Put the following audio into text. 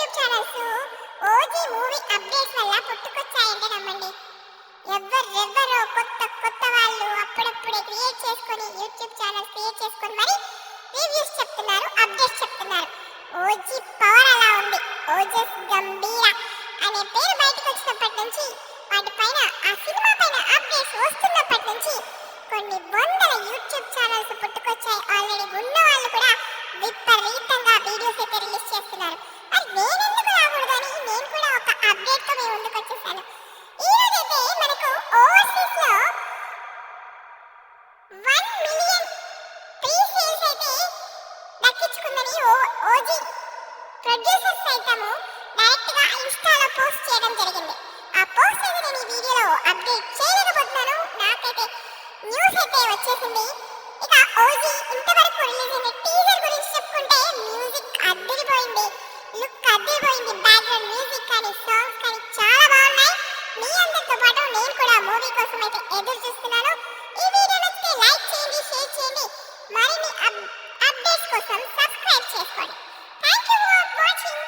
YouTube channels OG movie updates వల్ల పుట్టుకొచ్చాయంటే నమ్మండి. ఎవ్వరెవ్వరో కొత్త కొత్త వాళ్ళు అప్పుడప్పుడే క్రియేట్ చేసుకొని యూట్యూబ్ ఛానల్స్ క్రియేట్ చేసుకొని మరి రివ్యూస్ చెప్తున్నారు, అప్డేట్స్ చెప్తున్నారు. ఓజీ పవర్ అలా ఉంది. ఓజస్ గంభీర అనే పేరు బయటకు వచ్చినప్పటి నుంచి, వాటిపైన ఆ సినిమా పైన అప్డేట్స్ వస్తున్నప్పటి నుంచి కొన్ని వందల యూట్యూబ్ ఛానల్స్ పుట్టుకొచ్చాయి. ఆల్రెడీ ఉన్న వాళ్ళు కూడా విపరీతంగా వీడియోస్ అయితే రిలీజ్ చేస్తున్నారు. మరి నేను ఎందుకు రాకూడదని నేను కూడా ఒక అప్డేట్ తో మీ ముందుకు వచ్చేసాను. ఈ రోజైతే మనకు ఓవర్సీస్ లో 1 మిలియన్ ప్రీ సేల్స్ అయితే దక్కించుకుందని ఓజీ ప్రొడ్యూసర్స్ సైతము డైరెక్ట్ గా ఇన్స్టాలో పోస్ట్ చేయడం జరిగింది. ఆ పోస్ట్ అయితే నేను ఈ వీడియోలో అప్డేట్ చేయలేకపోతున్నాను. నాకైతే న్యూస్ అయితే వచ్చేసింది. ఇక ఓజీ ఇంతవరకు రిలీజ్ అయిన టీజర్ గురించి చెప్పుకుంటే మ్యూజిక్ అద్దరిపోయింది, లుక్ అద్దరిపోయింది, బ్యాక్గ్రౌండ్ మ్యూజిక్ కానీ సాంగ్స్ కానీ చాలా బాగున్నాయి. మీ అందరితో పాటు నేను కూడా మూవీ కోసం అయితే ఎదురు చూస్తున్నాను. ఈ వీడియో నచ్చితే లైక్ చేయండి, షేర్ చేయండి, మరిన్ని అప్డేట్స్ కోసం సబ్స్క్రైబ్ చేసుకోండి. Thank you for watching.